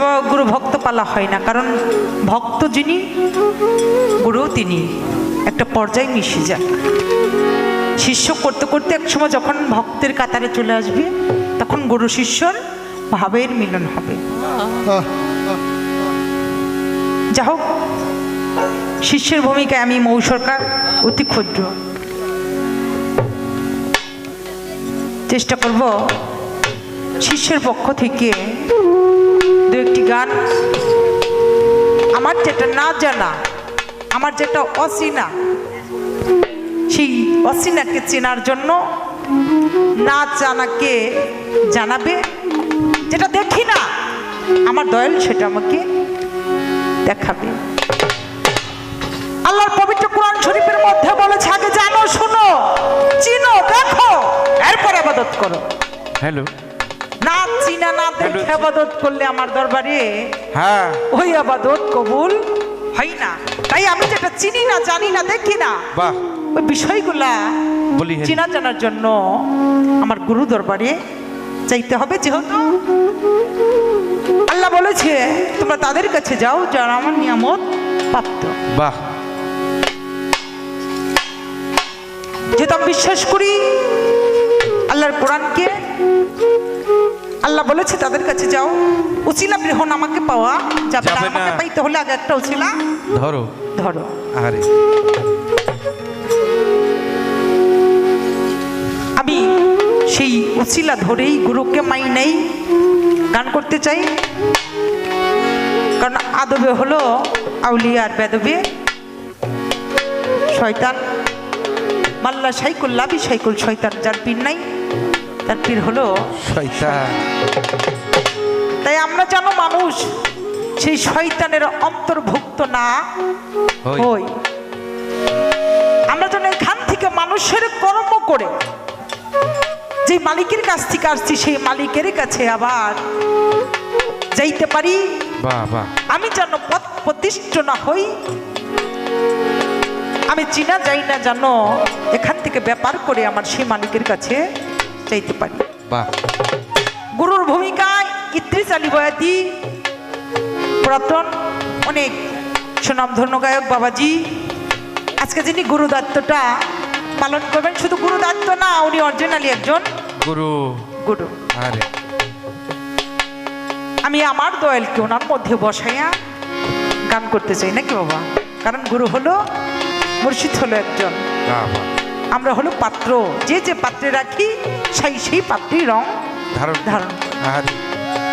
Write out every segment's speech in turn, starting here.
বাবা গুরু ভক্ত পালা হয় না, কারণ ভক্ত যিনি গুরু তিনি একটা পর্যায়ে মিশে যান। শিষ্য করতে করতে একসময় যখন ভক্তের কাতারে চলে আসবে তখন গুরু শিষ্যর ভাবের মিলন হবে। যা হোক, শিষ্যের ভূমিকায় আমি মৌ সরকার অতি ক্ষুদ্র চেষ্টা করব শিষ্যের পক্ষ থেকে দু একটি গান, আমার যেটা না জানা, আমার যেটা অচেনা, সেই অচেনাকে চেনার জন্য না জানাকে জানাবে, যেটা দেখি না আমার দয়াল সেটা আমাকে দেখাবে। আল্লাহর পবিত্র কোরআন শরীফের মধ্যে বলেছে আগে জানো, শোনো, চিনো, দেখো, এরপর ইবাদত করো। হ্যালো, না চিনা না দেখে ইবাদত করলে আমার দরবারে হ্যাঁ ওই ইবাদত কবুল হয় না। তাই আমি যেটা চিনি না, জানি না, দেখি না, বাহ, ওই বিষয়গুলা বলি চিনা জানার জন্য আমার গুরু দরবারে চাইতে হবে। যেহেতু আল্লাহ বলেছে তোমরা তাদের কাছে যাও যারা আমার নিয়ামত প্রাপ্ত। বাহ, যেহেতু আমি বিশ্বাস করি আল্লাহর কোরআনকে, আল্লাহ বলেছে তাদের কাছে যাও। উচিলা গ্রহণ আমাকে পাওয়া যাবে না, আমাকে পাইতে হলে আগে একটা উচিলা ধরো ধরো। আরে আমি সেই উচিলা ধরেই গুরুকে মাই নেই গান করতে চাই, কারণ আদবে হলো আউলিয়া আর বেদবে শয়তান। মাল্লা সাইকুল লাভি সাইকুল শয়তান, যার পীর নাই তার পীর হলো শয়তান। তাই আমরা যেন মানুষ সেই শয়তানের অন্তর্ভুক্ত না হই। আমরা যেন এখান থেকে মানুষের কর্ম করে যে মালিকের কাছ থেকে আসছি সেই মালিকের কাছে আবার যাইতে পারি। আমি যেন পথ প্রতিষ্ঠ না হই, আমি চিনা যাই না যেন এখান থেকে ব্যাপার করে আমার সেই মালিকের কাছে চাইতে পারি। গুরুর ভূমিকায় ইদ্রিস আলী বয়াতি, পুরাতন অনেক সুনামধন্য গায়ক বাবাজি, আজকে যিনি গুরু দায়িত্বটা পালন করবেন, শুধু গুরু দায়িত্ব না, উনি অরিজিনালি একজন গুরু। গুরু। আমি আমার দয়ালকে ওনার মধ্যে বসাইয়া গান করতে চাই নাকি বাবা, কারণ গুরু হলো মুর্শিদ হলো একজন, আমরা হলো পাত্র, যে যে পাত্রে রাখি সেই সেই পাত্রেই রং ধারণ।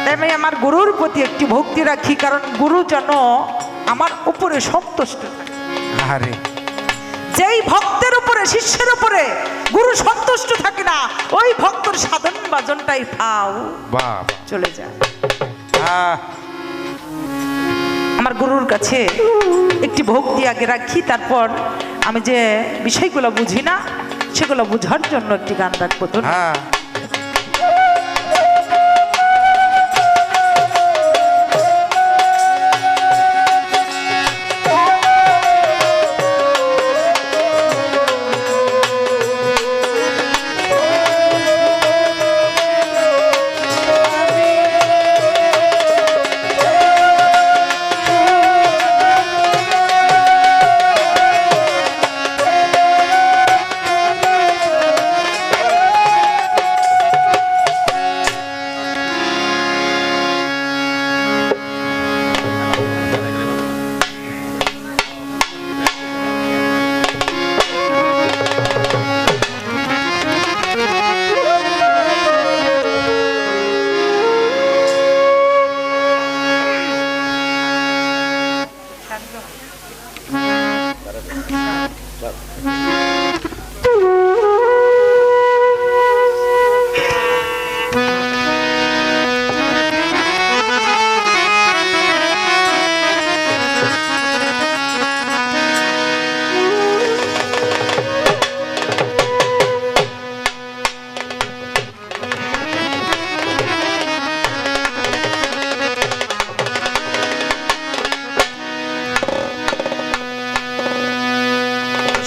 তাই আমি আমার গুরুর প্রতি একটি ভক্তি রাখি, কারণ গুরু যেন আমার উপরে সন্তুষ্ট থাকে। যেই ভক্তের উপরে, শিষ্যের উপরে গুরু সন্তুষ্ট থাকে না, ওই ভক্তর সাধন বাজনটাই ফাও চলে যায়। আমার গুরুর কাছে একটি ভক্তি আগে রাখি, তারপর আমি যে বিষয়গুলো বুঝি না সেগুলো বুঝার জন্য একটি গান রাখবো। তো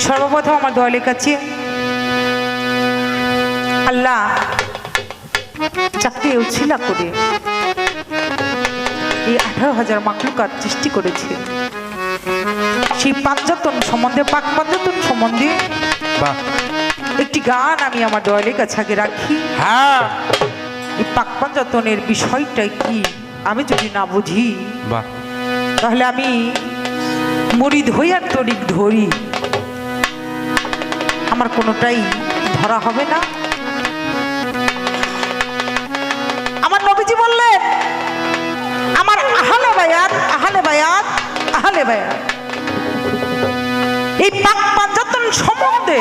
সর্বপ্রথম আমার দয়ালের কাছে আল্লাহ চাকরি উছিলা করে এই 18,000 মাকলুকাত সৃষ্টি করেছে, সেই পাঞ্জাতন সম্বন্ধে, পাক পাঞ্জাতন সম্বন্ধে বাহ একটি গান আমি আমার দয়ালের কাছে আগে রাখি। হ্যাঁ এই পাক পাঞ্জাতনের বিষয়টা কি আমি যদি না বুঝি, বাহ তাহলে আমি মরিদ হই আর তরিক ধরি, আমার কোনোটাই ধরা হবে না। আমার নবীজি বললেন, আমার আহলে বায়াত, আহলে বায়াত, আহলে বায়াত, এই পাক পাঞ্জাতন সম্বন্ধে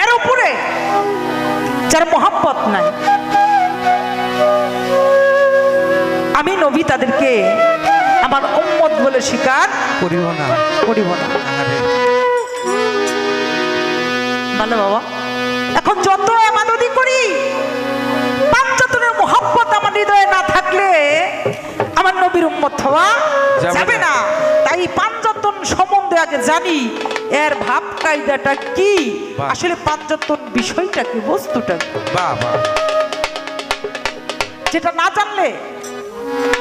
এর উপরে যার মোহাব্বত নাই, আমি নবী তাদেরকে আমার উম্মত বলে স্বীকার করিব না। করিব না। আরে, ভালো বাবা, এখন যত ইবাদতই করি, পাঞ্জাতনের মোহাব্বত আমার হৃদয়ে না থাকলে আমার নবীর উম্মত হওয়া যাবে না। তাই পাঞ্জাতন সম্বন্ধে আগে জানি, এর ভাব কায়দাটা কি, বাহ। আসলে পাঞ্জাতন বিষয়টা কি, বস্তুটা কি। বাহ বাহ যেটা না জানলে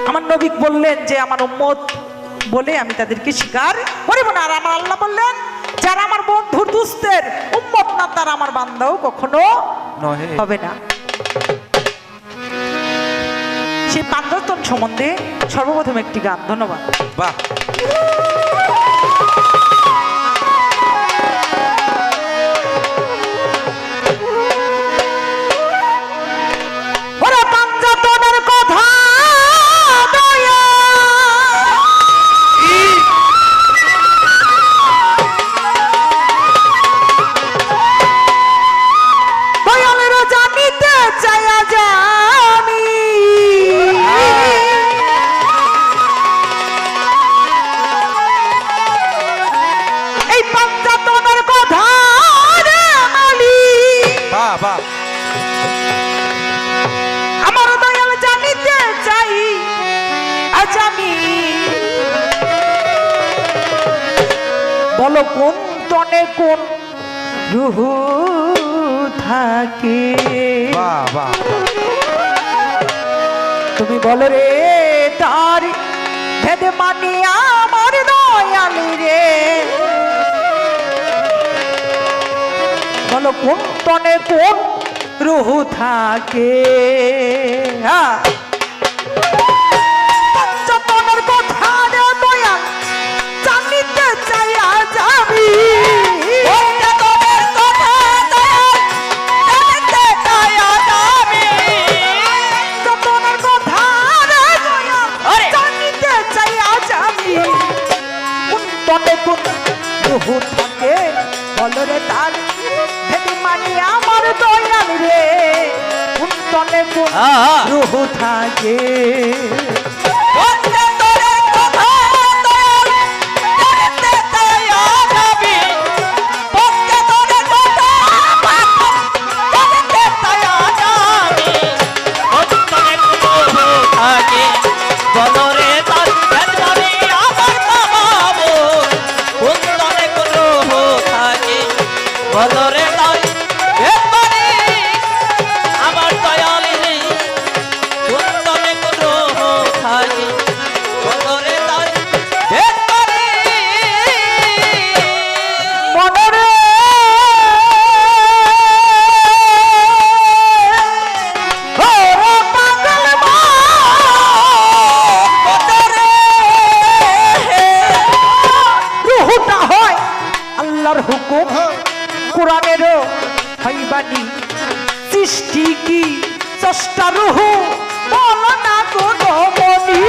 আমার নবী বললেন যে আমার উম্মত বলে আমি তাদেরকে স্বীকার করিব না। আর আমার আল্লাহ বললেন, যারা আমার বন্ধুর দুস্তের উম্মত না, তারা আমার বান্দাও কখনো নহে। হবে না। সেই পাঞ্জাতন সম্বন্ধে সর্বপ্রথম একটি গান। ধন্যবাদ। বাহ ওরে পাঞ্জাতনের কথা দয়া, দয়ালের জানিতে চাইয়া জানি, এই পাঞ্জাতনের কথা রে মালিক, বাহ বাহ আমার দয়াল জানিতে চাই আজ আমি, বলো কোন তনে কোন রুহ থাকে, বাহ বাহ তুমি বলো রে তার ভেদ মানি আমার দয়ালি রে, বলো কোন তনে কোন রুহ থাকে। হ্যাঁ, পাঞ্জাতনের কথা রে দয়াল জানিতে চাই আজ আমি, পাঞ্জাতনের কথা দয়াল জানিতে চাই আজ আমি, পাঞ্জাতনের কথা রে দয়াল জানিতে চাই আজ আমি, কোন তনে কোন রুহ থাকে, বলো রে তার ভেদ মানি আমার দয়াল রে, কোন তনে কোন রুহ থাকে। পাঞ্জাতনের কথা দয়াল জানিতে চাই আজ আমি, পাঞ্জাতনের কথা জানিতে চাই আজ আমি, মনরে ওরে পাগল মনরে রুহটা হয় আল্লাহর হুকুম, কোরআনেরও হয় বাণী, সৃষ্টি কি স্রষ্টা রুহ, বলো না কোনো মনি,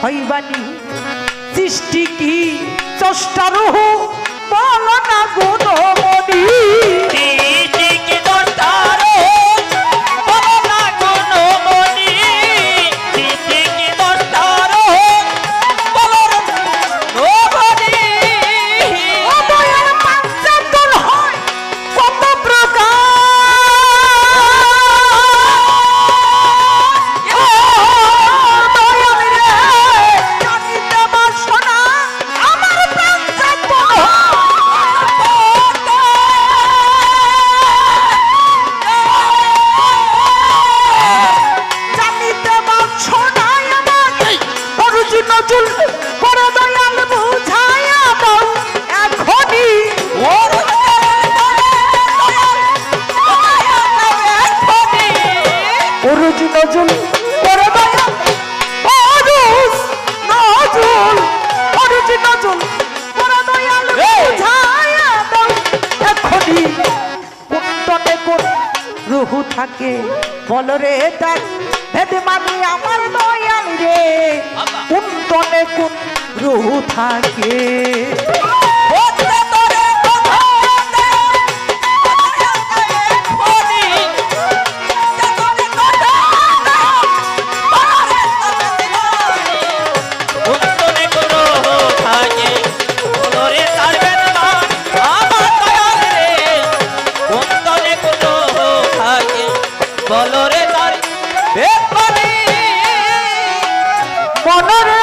হইবানি সৃষ্টি কি স্রষ্টা রূহ, বলো না গুণ মনি, সৃষ্টি কি নজুল করে দয়াল বুঝায়া দাও এখনই অরুজ নজুল করে দয়াল অরুজ নজুল অরুজ নজুল করে দয়াল বুঝায়া দাও এখনই কুন্তনে কোন রুহু থাকে বলরে ডাক ভেদ মানি আমার দয়াল রে কুন্তনে কোন রুহু থাকে বলরে তার বেপানি মনরে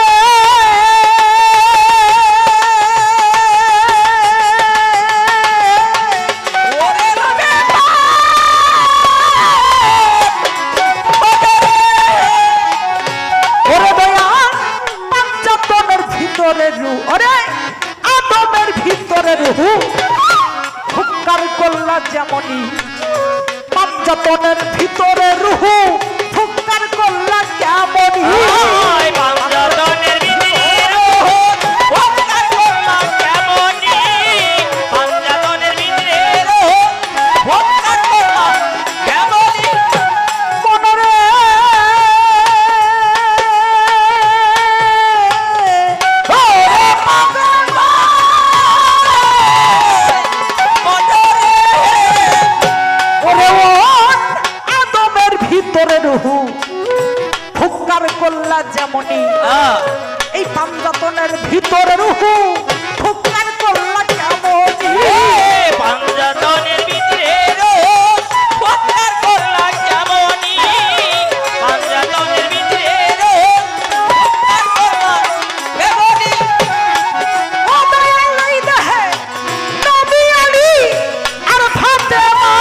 ওরে দয়াল পাঞ্চতনের ভিতরে রু ওরে আদমের ভিতরে রুহু হুক্কার কল্লা যেমনই পাঞ্চতনের ভিতরে রুহু হুক্কার কল্লা কেমনই পাঞ্জাতনের ভিতরে ওকার করলা কেমনি পাঞ্জাতনের ভিতরে ওকার করলা কেমনি মনরে ওরে পাগল ওরে ওন আদমের ভিতরে রুহু হুক্কার কল্লা যেমনই এই পাঞ্জাতনের ভিতরে রুহু হুক্কার কল্লা কেমনই পাঞ্জাতনের ভিতরে ওকার করলা কেমনি পাঞ্জাতনের ভিতরে ওকার করলা কেমনি ও দয়াল এই দেহে নবী আলী আর ফাতেমা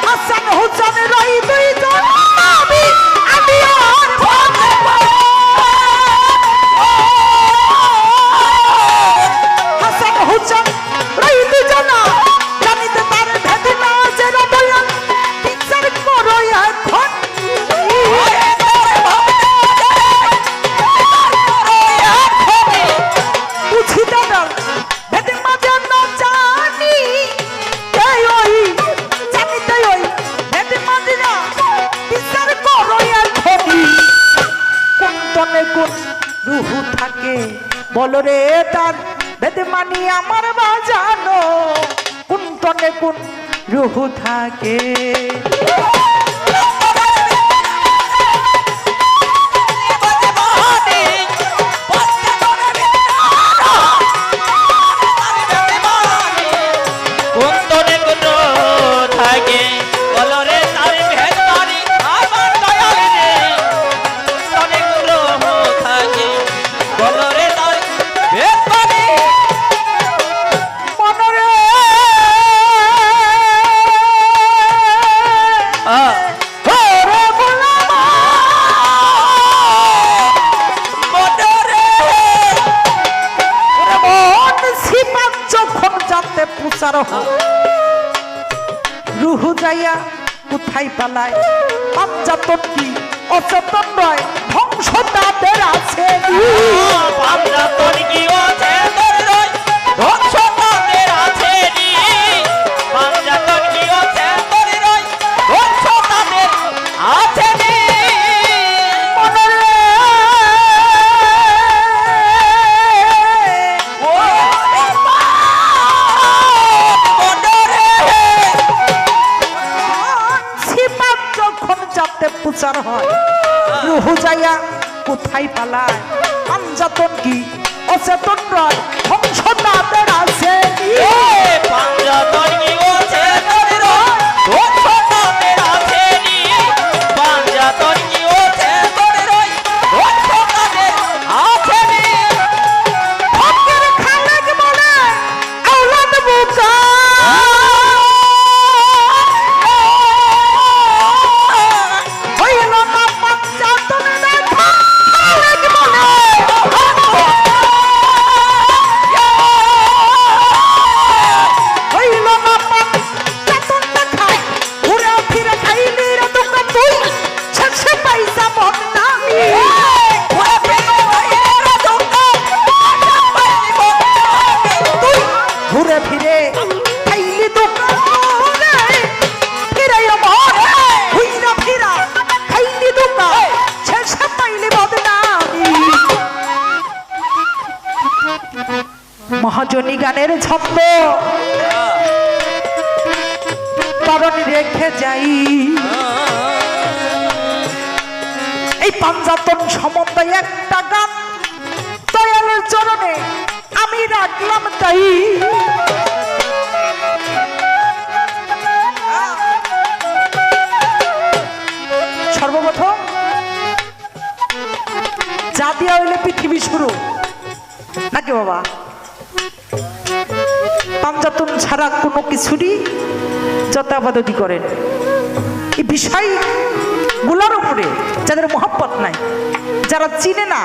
হাসান হুসেন রই দুইজন নবী আলী আর ফাতেমা হাসান হুসেন রই দুইজন জানিতে তার ভেদ না যে দয়াল বিচার করো এখন বুঝিতে দাও ভেদ মাঝে না জানি এই ওই জানিতে ওই ভেদ মাঝে না বিচার করো এখনই কোন তনে কোন রুহু থাকে বলো রে তার ভেদ মানি আমার বাজানো কোন তনে কোন রুহু থাকে কুন্তনে কোন থাকে বলরে তার ভেতরি আমার দয়াল রে কুন্তনে কোন থাকে বলরে তার ভেতরি মনরে ওরে গোলামা বদরে ওরে মন সিপাত যখন যাতে পুচার হয় রুহু যাইয়া কোথায় পালায় পাঞ্জাতন কি অচেতন নয় ধ্বংস তাদের আছে পাঞ্জাতন কি আছে তোর রই ধ্বংস তাদের আছে নি পাঞ্জাতন কি আছে তোর রই ধ্বংস তাদের আছে নি মনরে সিপাত যখন যাতে পুচার হয় রুহু যাইয়া কোথায় পালায় পাঞ্জাতন কি অচেতন নয় ধ্বংস তাদের আছে পাঞ্জাতন কি আছে তোর রই ধ্বংস তাদের আছে নি পাঞ্জাতন কি আছে তোর রই ধ্বংস তাদের আছে নি ফকির খালেক বলে আওলাদ বুকা গানের ছন্দ কারণ রেখে যাই এই পাঞ্জাতন সম্বন্ধে একটা গান দয়ালের চরণে আমি রাখলাম তাই সর্বপ্রথম যা দিয়া হইলে পৃথিবী শুরু নাকি বাবা পাঞ্জাতন ছাড়া কোনো কিছুরই যথাবাদী করেন এই বিষয় গুলার উপরে যাদের মহব্বত নাই যারা চিনে না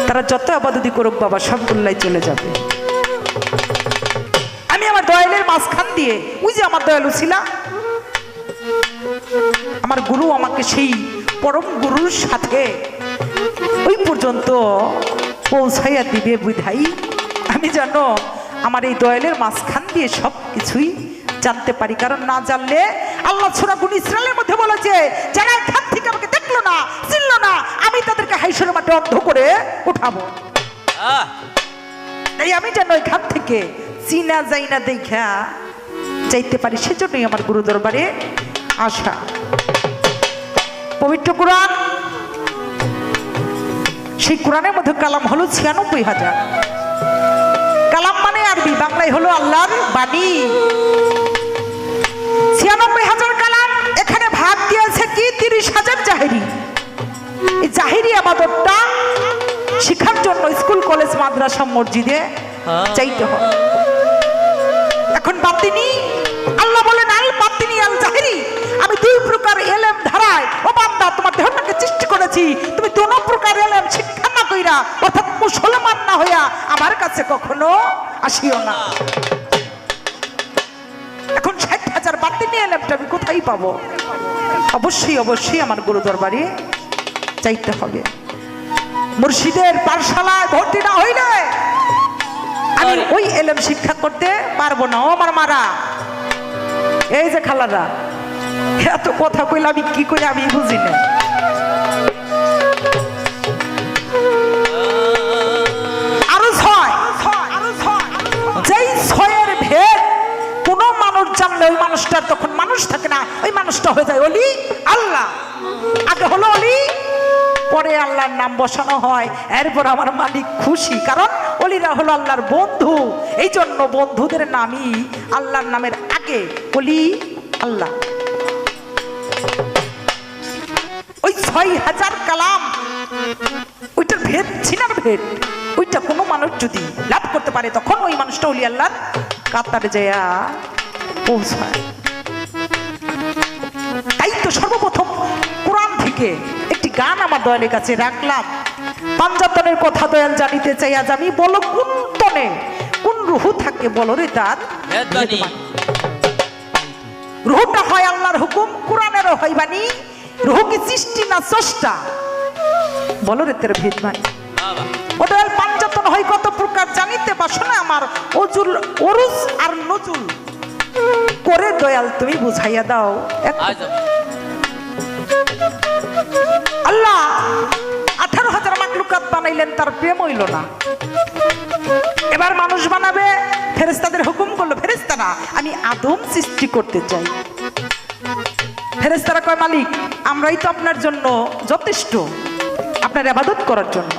তারা যত আবাদতি করুক বাবা সবগুলাই চলে যাবে আমি আমার দয়ালের মাঝখান দিয়ে ওই যে আমার দয়ালু ছিলা আমার গুরু আমাকে সেই পরম গুরুর সাথে ওই পর্যন্ত পৌঁছাইয়া দিবে বুধাই আমি জানো আমার এই দয়ালের মাঝখান দিয়ে সব কিছুই জানতে পারি কারণ না জানলে আল্লাহ সূরা বনী ইসরাইলের মধ্যে বলেছে যারা এখান থেকে আমাকে দেখলো না চিনলো না আমি তাদেরকে হাইসের মাঠে অন্ধ করে উঠাবো তাই আমি যেন এখান থেকে চিনা যাই না দেখা যাইতে পারি সেজন্যই আমার গুরু দরবারে আসা পবিত্র কোরআন সেই কোরআনের মধ্যে কালাম হলো ৯৬,০০০ কালাম মানে আরবি বাংলায় হলো আল্লাহর বাণী ৯৬,০০০ কালাম এখানে ভাগ দিয়েছে কি ৩০,০০০ জাহেরি এই জাহেরি আবাদতটা শিক্ষার জন্য স্কুল কলেজ মাদ্রাসা মসজিদে চাইতে হয় এখন বাতিনি আল্লাহ বলেন আল বাতিনি আল জাহেরি আমি দুই প্রকার এলেম ধারায় ও বান্দা তোমার দেহটাকে সৃষ্টি করেছি তুমি দোনো প্রকার এলেম শিক্ষা না কইরা অর্থাৎ মুসলমান না হইয়া আমার কাছে কখনো আসিও না এখন ৬০,০০০ বাতিনি এলেমটা আমি কোথায় পাবো অবশ্যই অবশ্যই আমার গুরু দরবারে চাইতে হবে মুর্শিদের পাঠশালায় ভর্তি না হইলে আমি ওই এলেম শিক্ষা করতে পারবো না ও আমার মারা এই যে খালারা এত কথা কইলে আমি কি করে আমি বুঝি না আরো ছয় যেই ছয়ের ভেদ কোন মানুষ জানলে ওই মানুষটার তখন মানুষ থাকে না ওই মানুষটা হয়ে যায় অলি আল্লাহ আগে হলো অলি পরে আল্লাহর নাম বসানো হয় এরপর আমার মালিক খুশি কারণ অলিরা হলো আল্লাহর বন্ধু এই জন্য বন্ধুদের নামই আল্লাহর নামের আগে অলি আল্লাহ ওই ৬০০০ কালাম ওইটার ভেদ ছিনার ভেদ ওইটা কোনো মানুষ যদি লাভ করতে পারে তখন ওই মানুষটা অলি আল্লাহর কাতারে যায়া পৌঁছায় তাই তো সর্বপ্রথম কোরআন থেকে একটি গান আমার দয়ালের কাছে রাখলাম পাঞ্জাতনের কথা দয়াল জানিতে চাই আজ আমি বলো কোন তনে কোন রুহু থাকে বলো রে তার রুহুটা হয় আল্লাহর হুকুম কোরআনেরও হয় বাণী রুহু কি সৃষ্টি না স্রষ্টা বলো রে তার ভেদ বাণী ও দয়াল পাঞ্জাতন হয় কত প্রকার জানিতে পারছো না আমার অজুল অরুজ আর নজুল করে দয়াল তুমি বুঝাইয়া দাও আল্লাহ ১৮,০০০ মাখলুকাত বানাইলেন তার প্রেম হইল না এবার মানুষ বানাবে ফেরেশতাদের হুকুম করলো ফেরেশতারা আমি আদম সৃষ্টি করতে চাই ফেরেশতারা কয় মালিক আমরাই তো আপনার জন্য যথেষ্ট আপনার ইবাদত করার জন্য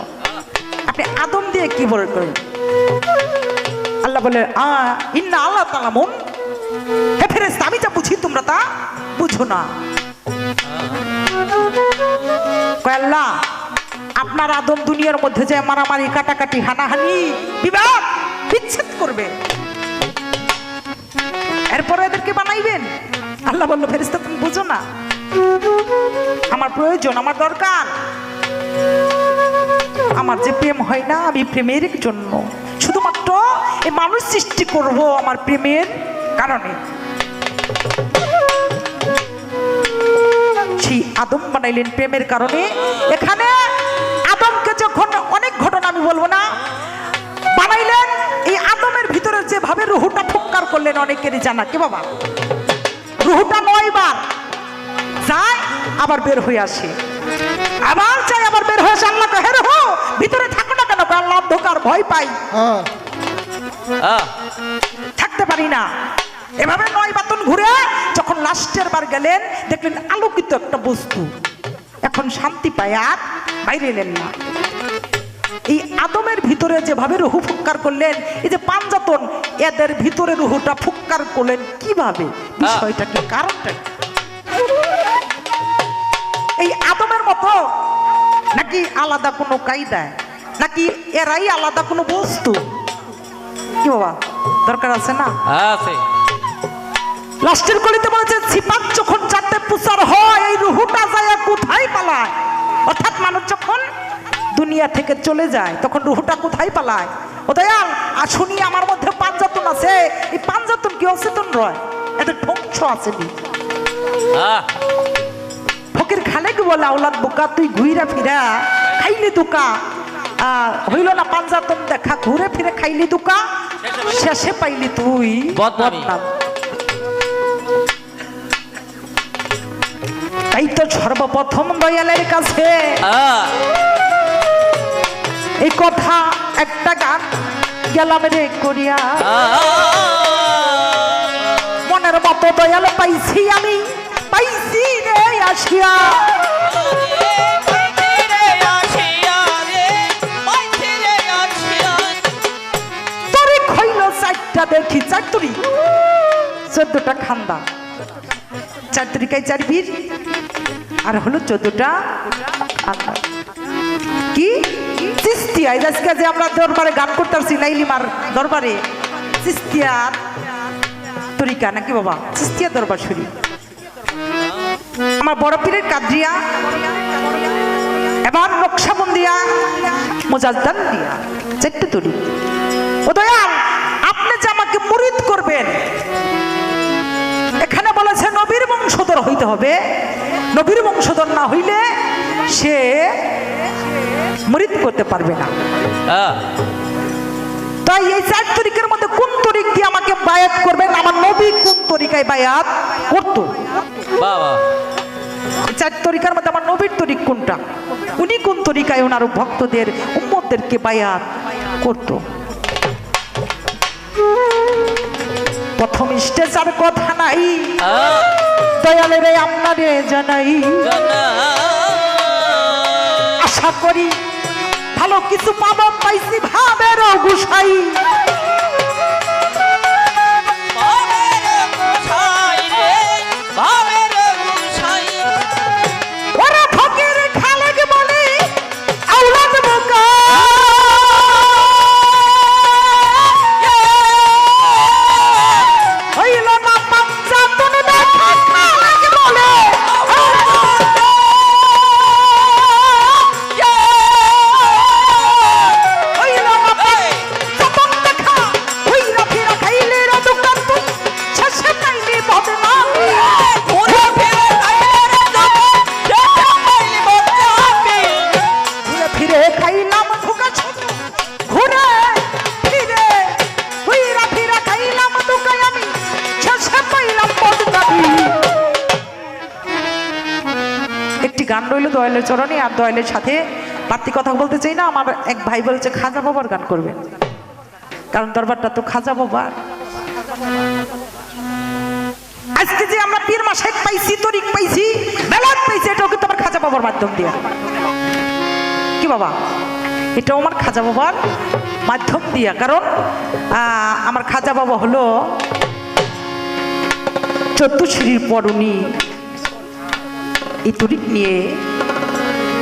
আপনি আদম দিয়ে কি বল করেন আল্লাহ বলে ইন্না আল্লাহ তাআলামুন হে ফেরেশতা আমি যা বুঝি তোমরা তা বুঝো না কয় আল্লাহ আপনার আদম দুনিয়ার মধ্যে যে মারামারি কাটাকাটি হানাহানি বিবাদ বিচ্ছেদ করবে এরপরে এদেরকে বানাইবেন আল্লাহ বলল ফেরেশতা তুমি বুঝো না আমার প্রয়োজন আমার দরকার আমার যে প্রেম হয় না আমি প্রেমের জন্য শুধুমাত্র এই মানুষ সৃষ্টি করব আমার প্রেমের কারণে সেই আদম বানাইলেন প্রেমের কারণে এখানে আদমকে যখন অনেক ঘটনা আমি বলবো না বানাইলেন এই আদমের ভিতরে যেভাবে রুহুটা ফুৎকার করলেন অনেকেরই জানা কি বাবা রুহুটা ৯ বার যায় আবার বের হয়ে আসে আবার চাই আবার বের হয়ে আসে আল্লাহ হে রুহু ভিতরে থাকো না কেন আল্লাহ অন্ধকার ভয় পাই থাকতে পারি না। এভাবে 9 বাতন ঘুরে যখন লাস্টের বার গেলেন দেখলেন আলোকিত একটা বস্তু, এখন শান্তি পায় আর বাইরে এলেন না। এই আদমের ভিতরে যেভাবে রুহু ফুৎকার করলেন, এই যে পাঞ্জাতন এদের ভিতরে রুহুটা ফুৎকার করলেন কিভাবে, বিষয়টা কি, কারণটা কি? এই আদমের মতো নাকি আলাদা কোনো কায়দায়, নাকি এরাই আলাদা কোনো বস্তু? কি বাবা দরকার আছে না? আছে। লাস্টের কলিতে বলেছে সিপাত যখন চারটে পুষার হয় এই রুহুটা যায় কোথায় পালায়? অর্থাৎ মানুষ যখন দুনিয়া থেকে চলে যায় তখন রুহুটা কোথায় পালায়? ও দয়াল শুনি আমার মধ্যে পাঞ্জাতন আছে, এই পাঞ্জাতন কি অচেতন রয়? এদের ধ্বংস আছে নি। ফকির খালেক বলে আওলাদ বোকা তুই ঘুইরা ফিরা খাইলি দুকা, হইল না পাঞ্জাতন দেখা, ঘুরে ফিরে খাইলি দুকা, শেষে পাইলি তুই বদনামি। তাই তো সর্বপ্রথম দয়ালের কাছে এই কথা একটা গান গেলাম রে করিয়া, মনের মতো দয়াল পাইছি আমি, পাইছি রে আসিয়া। তরি খইল 4টা দেখি, 4 তরি 14টা খান্দা, 4 তরিকায় 4 বীর আর হলো 14টা খান্দা। কি চিস্তিয়া আজকে যে আমরা দরবারে গান করতেছি লাইলিমার দরবারে, চিস্তিয়ার তরিকা নাকি বাবা? চিস্তিয়া দরবার শরীফ, আমার বড় পীরের কাদরিয়া, এবার নকশাবন্দিয়া, মুজাদ্দান দিয়া, 4টে তরি। ও দয়াল আপনি যে আমাকে মুরিদ করবেন, এখানে বলেছে নবীর বংশধর হইতে হবে, নবীর বংশধর না হইলে সে মুরিদ করতে পারবে না। তাই এই 4 তরিকার মধ্যে কোন তরিক দিয়ে আমাকে বায়াত করবেন? আমার নবী কোন তরিকায় বায়াত করতো? 4 তরিকার মধ্যে আমার নবীর তরিক কোনটা? উনি কোন তরিকায় ওনার ভক্তদের উম্মতদেরকে বায়াত করতো? প্রথম স্টেজার কথা নাই, দয়ালের আপনারে জানাই, আশা করি ভালো কিছু পাবো, পাইছি ভাবের গুসাই। ওরা ফকির খালেক বলে আওলাদ বোকা, হইল না পাঞ্জাতন দেখা, খালেক বলে গান রইল দয়ালের চরণে। আর দয়ালের সাথে বাড়তি কথা বলতে চাই না, আমার এক ভাই বলছে খাজা বাবার গান করবেন, কারণ দরবারটা তো খাজা বাবার। আজকে যে আমরা পীর মাশায়েখ পাইছি, তরিক পাইছি, বেলাত পাইছি, এটাও কিন্তু আমার খাজা বাবার মাধ্যম দিয়ে। কি বাবা? এটাও আমার খাজা বাবার মাধ্যম দিয়া, কারণ আমার খাজা বাবা হলো 14 সিঁড়ির পর উনি এই তরিক নিয়ে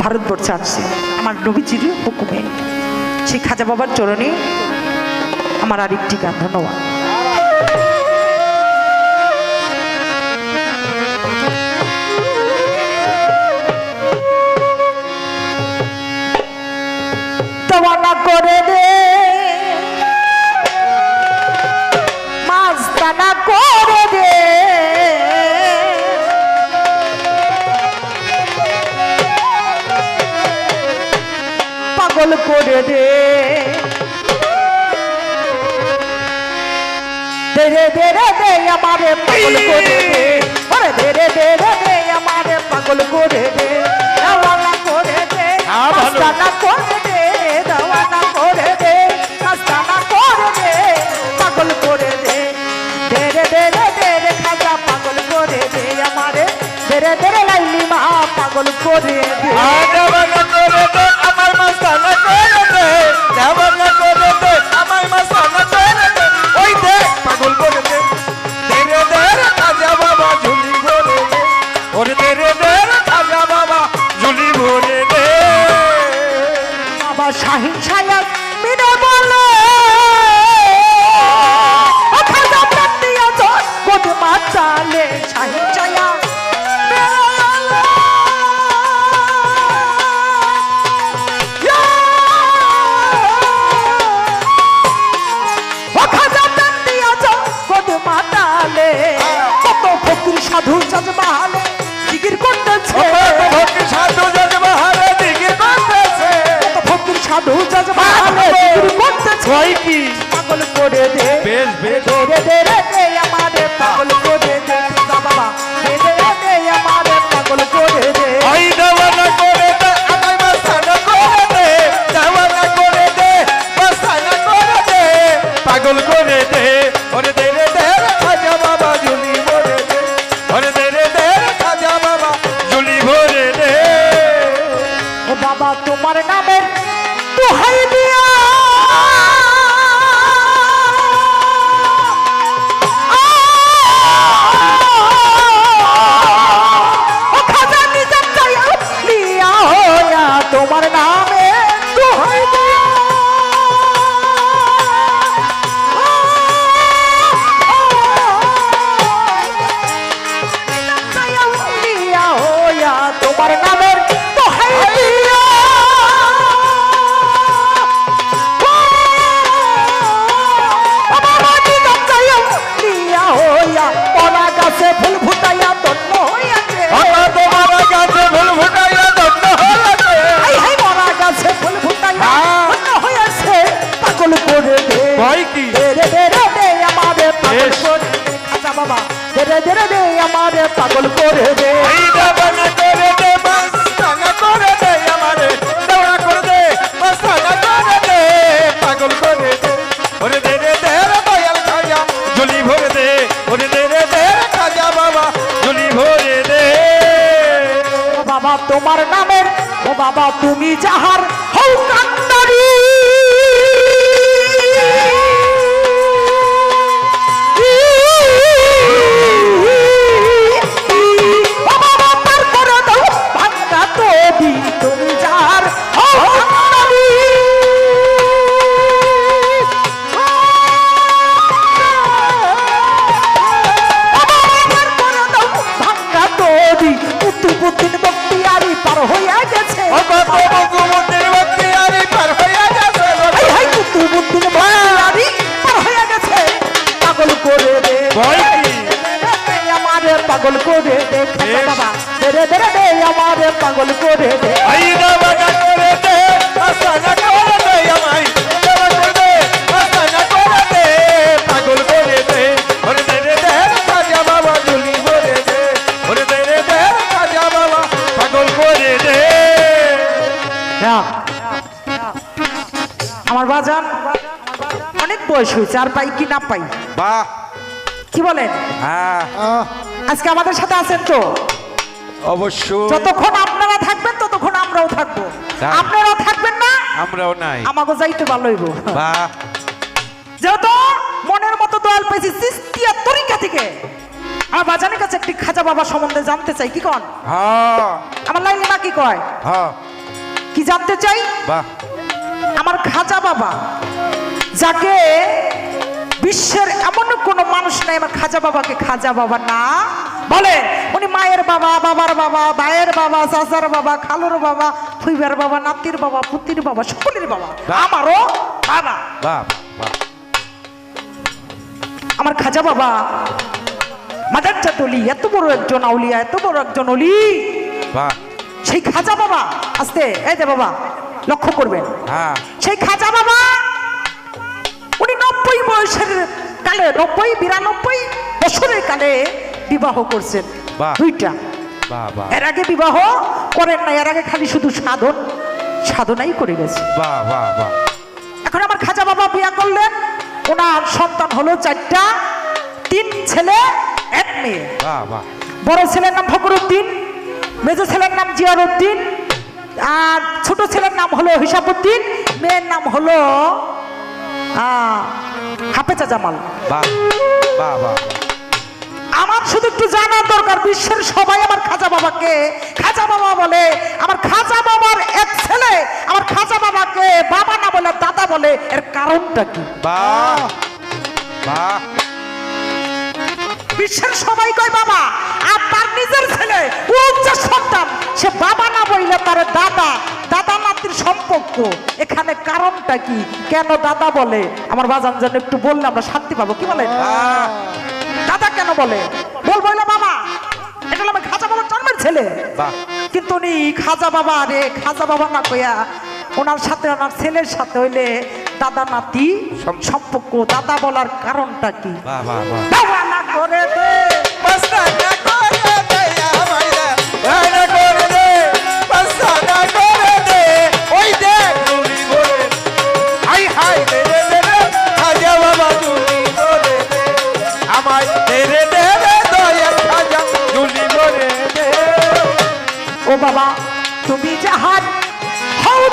ভারতবর্ষে আসছে আমার নবীজির হুকুমে। সেই খাজা বাবার চরণে আমার আরেকটি গান। ধন্যবাদ। তওয়ানা করে দে মাস্তানা করে দে, পাগল করে দে, ধীরে ধীরে দে আমারে পাগল করে দে, ওরে ধীরে ধীরে দে আমারে পাগল করে দে, দেওয়ানা করে দে, মাস্তানা করে দে, দেওয়ানা করে দে, মাস্তানা করে দে, দেরে দেরে লাইলি মা পাগল করে দে দেওয়ানা করে দে আমার মাস্তানা করে দে দেওয়ানা করে দে আমার মাস্তানা করে দে ওই দে পাগল করে দে দেরে দেরে খাজা বাবা ঝুলি ভরে দে ওরে দেরে দেরে খাজা বাবা ঝুলি ভরে দে বাবা শাহিন সায়ার মিনে বলে ও খাজা প্রান্তিয়া জোর গোদ মাতালে শাহিন সায়া সাধু জজমালে জিকির করতেছে ভক্তি সাধু জজমালে জিকির করতেছে ফকির সাধু জজমালে জিকির করতেছে ওই কি পাগল করে দে বেশ বেশ দে দে রে দে আমারে পাগল করে দে বাবা দে দে দে আমারে পাগল করে দে ওই দেওয়ানা করে দে আমায় মাস্তানা করে দে দেওয়ানা করে দে মাস্তানা করে দে পাগল করে দে ওরে দে রে দে খাজা বাবা ঝুলি ভরে দে ওরে দে রে দে খাজা বাবা ঝুলি ভরে দে ও বাবা তোমার নামের দোহাই দিয়া ও খাজা নিজাম চাইয়া লিয়া হোয়া তোমার নামে দোহাই দিয়া লিয়া হোয়া তোমার নামের দোহাই দিয়া ফুল ফুটাইয়া তন্ন হইয়াছে আমার তোমার কাছে ফুল ফুটাইয়া দন্ন হয়েছে হাই হাই মরা গাছে ফুল ফুটাইয়া তন্ন হইয়াছে পাগল করে দে ভয় কি দেরে দেরে দে আমারে পাগল করে দে খাজা বাবা দেরে দেরে দে আমারে পাগল করে দে এই দেওয়ানা করে দে মাস্তানা করে দে আমারে দেওয়ানা করে দে মাস্তানা করে দে পাগল করে দে ওরে দে রে দে রে দয়াল খাজা ঝুলি ভরে দে ওরে দে রে দে রে খাজা বাবা ঝুলি ভরে দে ও বাবা তোমার নামের ও বাবা তুমি যাহার হও কান্দারি ও বাবা পার করে দাও ভাঙ্গা তবি তুমি যাহার হও কান্দারি ভাঙ্গা তবি পুতুল পুতুল বক্তিয়ারি পার হইয়া গেছে ও কত বকুমতির ভক্তি আরি পার হইয়া গেছে হাই হাই পুতুল পুতুল বক্তিয়ারি পার হইয়া গেছে পাগল করে দে ভয় কি আমারে পাগল করে দে খাজা বাবা দেরে দেরে দে আমারে পাগল করে দে এই দেওয়ানা করে দে মাস্তানা করে দে আমায় দেওয়ানা করে দে মাস্তানা করে দে পাগল করে দে ওরে দে রে দে খাজা বাবা ঝুলি ভরে দে ওরে দে রে দে খাজা বাবা পাগল করে দে আমার বাজান অনেক বয়স হয়েছে আর পাই কি না পাই বাহ কি বলেন হ্যাঁ আজকে আমাদের সাথে আছেন তো অবশ্যই যতক্ষণ আপনারা থাকবেন ততক্ষণ আমরাও থাকবো তাই। আপনারা থাকবেন না আমরাও নাই আমাকে যাইতে ভালো হইব বাহ যেহেতু মনের মতো দয়াল পেয়েছি সিস্তিয়া তরিকা থেকে আমার বাজানের কাছে একটি খাজা বাবা সম্বন্ধে জানতে চাই কি কন হ্যাঁ আমার লাইলিমা কি কয় হ্যাঁ কি জানতে চাই বাহ আমার খাজা বাবা যাকে বিশ্বের এমন কোনো মানুষ নাই আমার খাজা বাবাকে খাজা বাবা না বলে উনি মায়ের বাবা বাবার বাবা ভাইয়ের বাবা চাচার বাবা খালুর বাবা ফুইবার বাবা নাতির বাবা পুতির বাবা সকলের বাবা আমারও বাবা বাহ বাহ আমার খাজা বাবা মাদারচা তলি এত বড় একজন আউলিয়া এত বড় একজন অলি বাহ সেই খাজা বাবা আস্তে এই যে বাবা লক্ষ্য করবেন হ্যাঁ সেই খাজা বাবা উনি 90 বয়সের কালে 92 বছরের কালে বিবাহ করছেন বাহ। দুইটা বাহ বাহ এর আগে বিবাহ করেন না এর আগে খালি শুধু সাধনাই করে গেছে বাহ বাহ বাহ এখন আমার খাজা বাবা বিয়া করলেন ওনার সন্তান হলো 4টা 3 ছেলে 1 মেয়ে বাহ বাহ বড় ছেলের নাম ফখরুদ্দিন, মেজো ছেলের নাম জিয়ারউদ্দিন, আর ছোট ছেলের নাম হলো হিসাবউদ্দিন, মেয়ের নাম হলো হাফেজা জামাল। বাহ বাহ বাহ। আমার শুধু একটু জানার দরকার, বিশ্বের সবাই আমার খাজা বাবাকে খাজা বাবা বলে। আমার খাজা বাবার এক ছেলে আমার খাজা বাবাকে বাবা না বলে দাদা বলে, এর কারণটা কি? বাহ বাহ। বিশ্বের সবাই কয় বাবা, আর তার নিজের ছেলে উচ্চ সন্তান, সে বাবা না বললে তার দাদা, দাদা নাতির সম্পর্ক। এখানে কারণটা কি, কেন দাদা বলে? আমার বাজান যেন একটু বললে আমরা শান্তি পাবো। কি বলে দাদা কেন বলে? বলবো না বাবা, এটা হলো আমার খাজা বাবার জন্মের ছেলে। বাহ। কিন্তু উনি খাজা বাবা রে খাজা বাবা না কইয়া ওনার সাথে ওনার ছেলের সাথে হইলে দাদা নাতি সম্পর্ক। দাদা বলার কারণটা কি? বাহ বাহ বাহ। বাবা না করে দে মাস্তানা করে দে আমায় রে, বাবা করে দে, মাস্তানা করে দে, ওই দেখ ঝুলি ভরে, হাই হাই দে দে দে রে, খাজা বাবা ঝুলি ভরে দে, আমায় দে রে দে রে, দয়া খাজা ঝুলি ভরে দে। ও বাবা, তুমি যাহার হও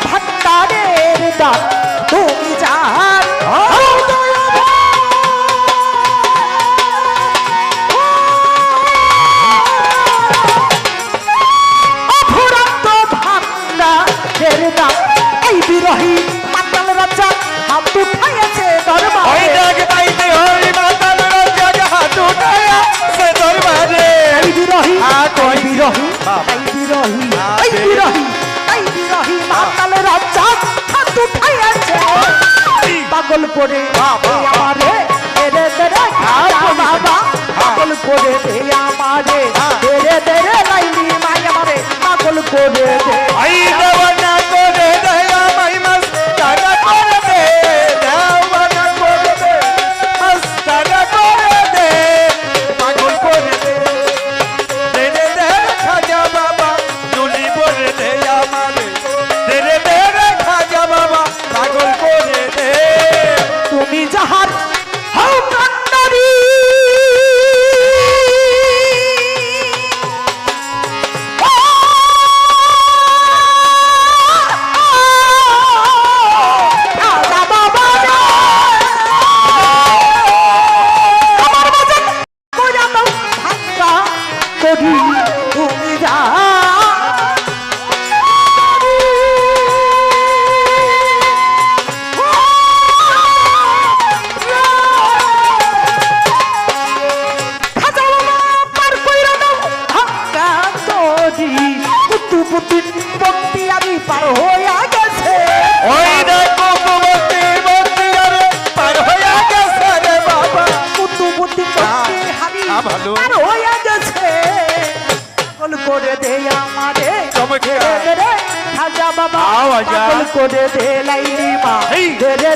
ভান্ডারের দান, তুমি যাহার হও অফুরন্ত ভান্ডারের দান। এই বিরহী মাতাল রাজা হাত উঠাইয়াছে ওই দরবারে। দেখ তাইতে ওই মাতাল রাজা হাত উঠায়া সে দরবারে। এই বিরহী হাত এই বিরহী বাবা। এই বিরহী হাত এই বিরহী এই বিরহী মাতাল রাজা হাত উঠাইয়াছে পাগল করে বাবা। দে আমারে তেরে তেরে বাবা, পাগল করে দে আমারে তেরে তেরে লাইলি মাই আমারে পাগল করে দে। আই দেওয়ানা করে দে আমায় মাস্তানা করে দে, দেওয়ানা করে দে, মাস্তানা করে দে, পাগল করে দে, দে রে দে রে খাজা বাবা ঝুলি ভরে দে আমারে, দে রে দে রে খাজা বাবা পাগল করে দে। তুমি যাহার হও কান্ডারি খাজা বাবা রে, আমার বাজান কইরা দাও ভাঙ্গা করি। তুমি যা পার হইয়া গেছে ওই দেখো কুমতি মতি আরে পার হইয়া গেছে রে বাবা। কুতুবুদ্দি হারি ভালো। পার হইয়া গেছে। পাগল করে দে আমারে চমৎকার। দে রে খাজা বাবা, আওয়াজ। পাগল করে দে লাইলি মা এই। দে রে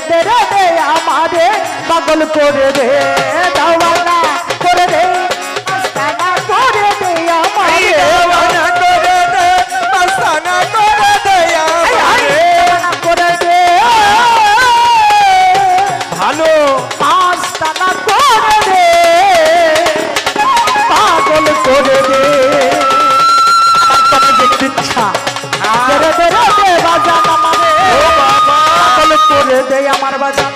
দে আমারে পাগল করে দে দাওয়ানা করে দে আস্তানা করে দে এই আমারে দেওয়ানা করে দে, মাস্তানা করে দে আমারে। দাওয়ানা করে দে ভালো। আস্তানা করে দে পাগল করে দে। আমার তবে দেখতে ইচ্ছা দে রে বাজান আমারে ও বাবা। পাগল করে দে আমার বাজান।